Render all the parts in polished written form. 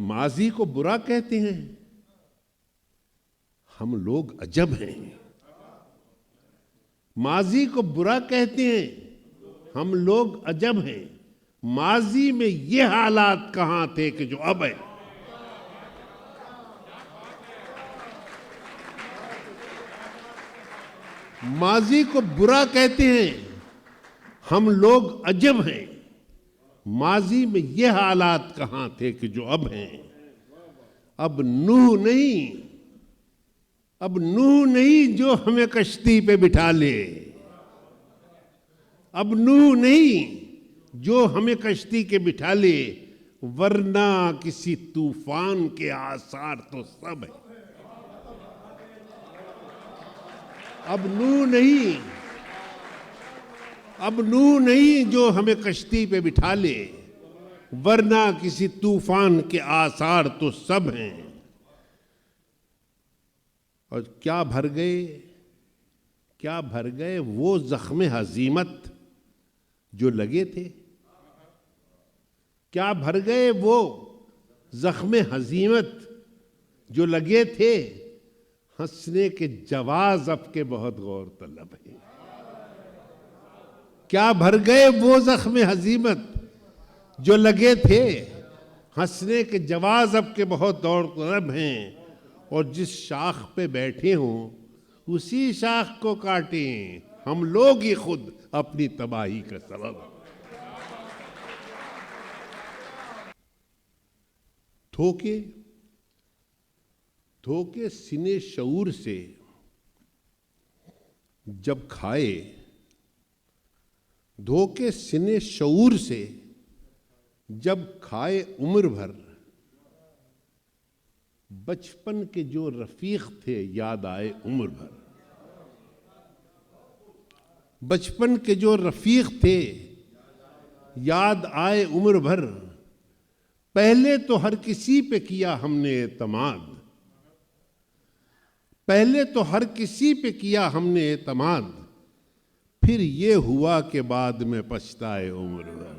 ماضی کو برا کہتے ہیں، ہم لوگ عجب ہیں۔ ماضی کو برا کہتے ہیں، ہم لوگ عجب ہیں۔ ماضی میں یہ حالات کہاں تھے کہ جو اب ہے؟ ماضی کو برا کہتے ہیں، ہم لوگ عجب ہیں۔ ماضی میں یہ حالات کہاں تھے کہ جو اب ہیں؟ اب نوح نہیں جو ہمیں کشتی پہ بٹھا لے، اب نوح نہیں جو ہمیں کشتی کے بٹھا لے، ورنہ کسی طوفان کے آثار تو سب ہے۔ اب نوح نہیں جو ہمیں کشتی پہ بٹھا لے، ورنہ کسی طوفان کے آثار تو سب ہیں۔ اور کیا بھر گئے وہ زخم ہزیمت جو لگے تھے؟ کیا بھر گئے وہ زخم ہزیمت جو لگے تھے؟ ہنسنے کے جواز اب کے بہت غور طلب ہے۔ کیا بھر گئے وہ زخم ہزیمت جو لگے تھے؟ ہنسنے کے جواز اب کے بہت غور طلب ہیں۔ اور جس شاخ پہ بیٹھے ہوں اسی شاخ کو کاٹیں، ہم لوگ ہی خود اپنی تباہی کا سبب۔ دھوکے سینے شعور سے جب کھائے، دھوکے سینے شعور سے جب کھائے عمر بھر، بچپن کے جو رفیق تھے یاد آئے عمر بھر۔ بچپن کے جو رفیق تھے یاد آئے عمر بھر، پہلے تو ہر کسی پہ کیا ہم نے اعتماد، پہلے تو ہر کسی پہ کیا ہم نے اعتماد، پھر یہ ہوا کہ بعد میں پچھتائے عمر بھر،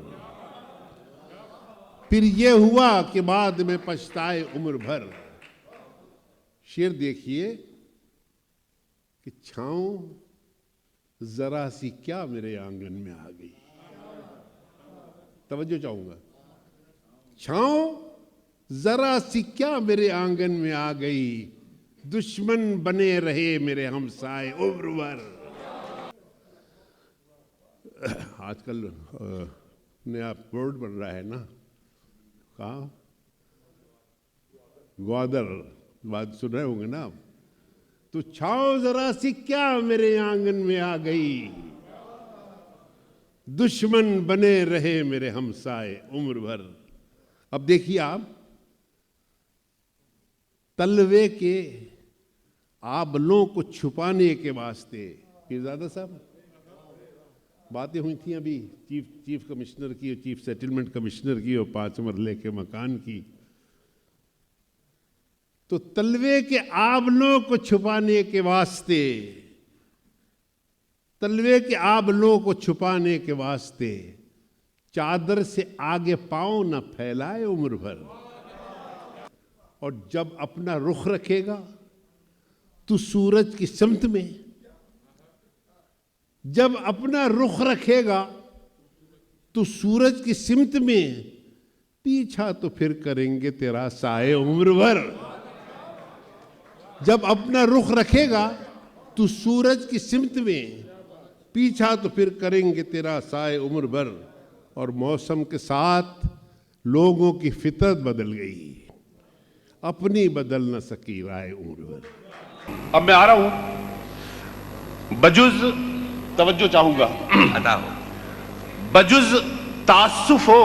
پھر یہ ہوا کہ بعد میں پچھتائے عمر بھر۔ شعر دیکھیے کہ چھاؤں ذرا سی کیا میرے آنگن میں آ گئی، توجہ چاہوں گا۔ چھاؤں ذرا سی کیا میرے آنگن میں آ گئی، دشمن بنے رہے میرے ہمسائے عمر بھر۔ آج کل نیا ورڈ بن رہا ہے نا، کہاں گوادر بات سن رہے ہوں گے نا آپ۔ تو چھاؤں ذرا سی کیا میرے آنگن میں آ گئی، دشمن بنے رہے میرے ہمسائے عمر بھر۔ اب دیکھیے آپ، تلوے کے آبلوں کو چھپانے کے واسطے، پیرزادہ صاحب باتیں ہوئی تھیں ابھی چیف کمشنر کی اور چیف سیٹلمنٹ کمشنر کی اور 5 مرلے کے مکان کی، تو تلوے کے آبلوں کو چھپانے کے واسطے، تلوے کے آبلوں کو چھپانے کے واسطے چادر سے آگے پاؤں نہ پھیلائے عمر بھر۔ اور جب اپنا رخ رکھے گا تو سورج کی سمت میں، جب اپنا رخ رکھے گا تو سورج کی سمت میں، پیچھا تو پھر کریں گے تیرا سائے عمر بھر۔ جب اپنا رخ رکھے گا تو سورج کی سمت میں، پیچھا تو پھر کریں گے تیرا سائے عمر بھر۔ اور موسم کے ساتھ لوگوں کی فطرت بدل گئی، اپنی بدل نہ سکی رائے عمر بھر۔ اب میں آ رہا ہوں، بجز توجہ چاہوں گا، بجز تعصف ہو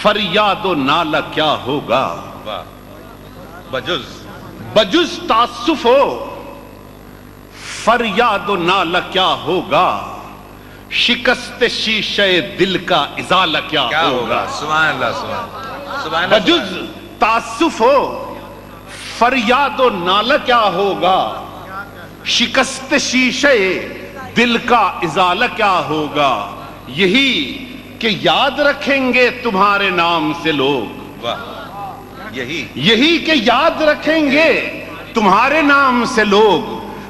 فریاد و نالہ کیا ہوگا، بجز تعصف ہو فریاد و نالہ کیا ہوگا، شکست شیشے دل کا ازالہ کیا ہوگا۔ سبحان اللہ، سبحان اللہ۔ بجز تعصف ہو فریاد و نالہ کیا ہوگا، شکست شیشے دل کا ازالہ کیا ہوگا، یہی کہ یاد رکھیں گے تمہارے نام سے لوگ، یہی کہ یاد رکھیں گے تمہارے نام سے لوگ،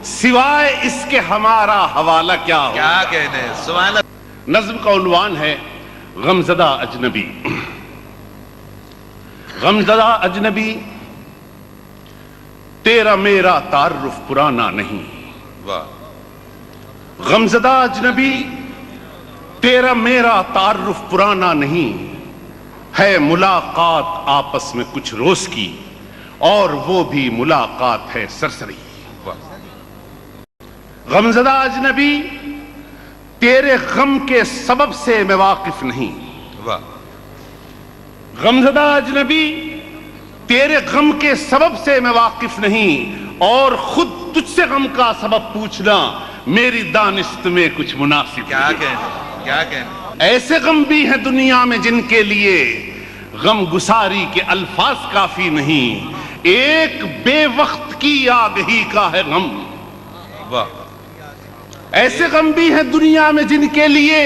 سوائے اس کے ہمارا حوالہ کیا ہو. کیا کہنے. سبحان اللہ. نظم کا عنوان ہے غمزدہ اجنبی. غمزدہ اجنبی، تیرا میرا تعارف پرانا نہیں. واہ. غمزدہ اجنبی، تیرا میرا تعارف پرانا نہیں. ہے ملاقات آپس میں کچھ روز کی، اور وہ بھی ملاقات ہے سرسری. غمزدہ اجنبی، تیرے غم کے سبب سے میں واقف نہیں. واہ. غمزدہ اجنبی، تیرے غم کے سبب سے میں واقف نہیں، اور خود تجھ سے غم کا سبب پوچھنا میری دانست میں کچھ مناسب کیا نہیں. کہنے. کیا کہنے. ایسے غم بھی ہیں دنیا میں جن کے لیے غم گساری کے الفاظ کافی نہیں. ایک بے وقت کی آگہی کا ہے غم. واہ. ایسے غم بھی ہیں دنیا میں جن کے لیے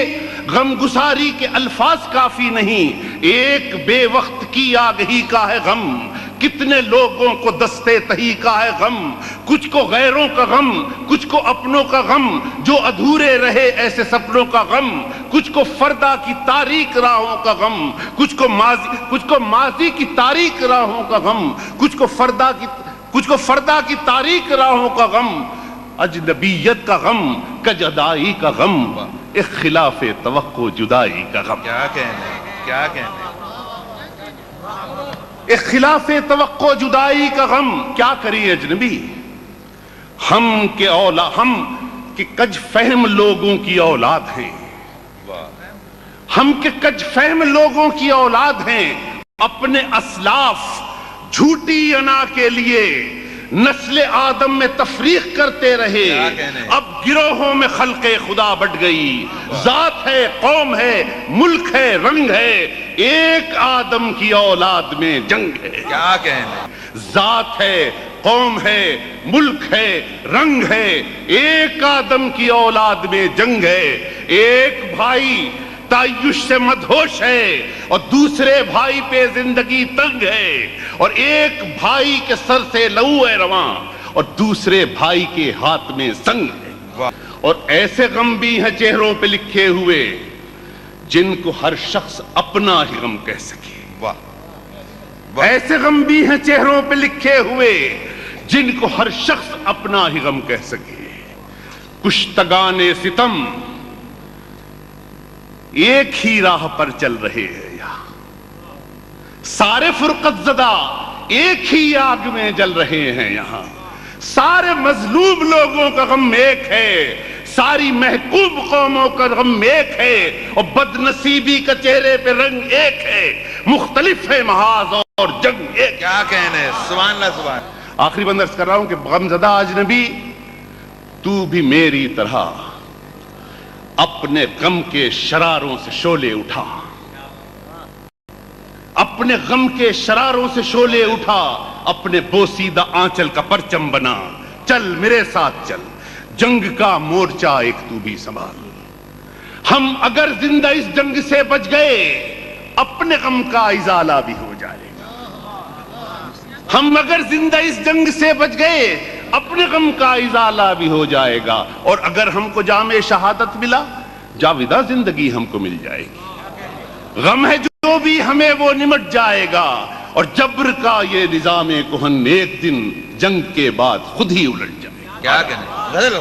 غم گساری کے الفاظ کافی نہیں. ایک بے وقت کی آگہی کا ہے غم. کتنے لوگوں کو دستے تہی کا ہے غم. کچھ کو غیروں کا غم، کچھ کو اپنوں کا غم، جو ادھورے رہے ایسے سپنوں کا غم. کچھ کو فردا کی تاریک راہوں کا غم، کچھ کو ماضی کی تاریک راہوں کا غم، کچھ کو فردا کی تاریک راہوں کا غم. اجنبیت کا غم، کجدائی کا غم، اختلاف توقع جدائی کا غم. کیا کہنے. کیا کہنے. اختلاف توقع جدائی کا غم. کیا کریے اجنبی، ہم کے کج فہم لوگوں کی اولاد ہیں. ہم کے کج فہم لوگوں کی اولاد ہیں. اپنے اسلاف جھوٹی انا کے لیے نسل آدم میں تفریق کرتے رہے. اب گروہوں میں خلق خدا بٹ گئی. ذات ہے، قوم ہے، ملک ہے، رنگ ہے. ایک آدم کی اولاد میں جنگ ہے. کیا کہنے. ذات ہے، قوم ہے، ملک ہے، رنگ ہے. ایک آدم کی اولاد میں جنگ ہے. ایک بھائی تعیش سے مدہوش ہے، اور دوسرے بھائی پہ زندگی تنگ ہے. اور ایک بھائی کے سر سے لہو ہے رواں، اور دوسرے بھائی کے ہاتھ میں سنگ ہے. اور ایسے غم بھی ہیں چہروں پہ لکھے ہوئے جن کو ہر شخص اپنا ہی غم کہہ سکے. ایسے غم بھی ہیں چہروں پہ لکھے ہوئے جن کو ہر شخص اپنا ہی غم کہہ سکے. کشتگان ستم ایک ہی راہ پر چل رہے ہیں یہاں. سارے فرقت زدہ ایک ہی آگ میں جل رہے ہیں یہاں. سارے مظلوم لوگوں کا غم ایک ہے، ساری محکوم قوموں کا غم ایک ہے. اور بد نصیبی کا چہرے پہ رنگ ایک ہے. مختلف ہے محاذ اور جنگ ایک. کیا کہنے. سبحان اللہ. سبحان. آخری بند عرض کر رہا ہوں کہ غمزدہ اجنبی، تو بھی میری طرح اپنے غم کے شراروں سے شعلے اٹھا. اپنے غم کے شراروں سے شعلے اٹھا. اپنے بوسیدہ آنچل کا پرچم بنا. چل میرے ساتھ چل، جنگ کا مورچہ ایک تو بھی سنبھال. ہم اگر زندہ اس جنگ سے بچ گئے، اپنے غم کا ازالہ بھی ہو جائے گا. ہم اگر زندہ اس جنگ سے بچ گئے، اپنے غم کا ازالہ بھی ہو جائے گا. اور اگر ہم کو جام شہادت ملا، جاودہ زندگی ہم کو مل جائے گی. غم ہے جو بھی ہمیں وہ نمٹ جائے گا. اور جبر کا یہ نظام کہن ایک دن جنگ کے بعد خود ہی الٹ جائے گا. کیا کہنے. غزل.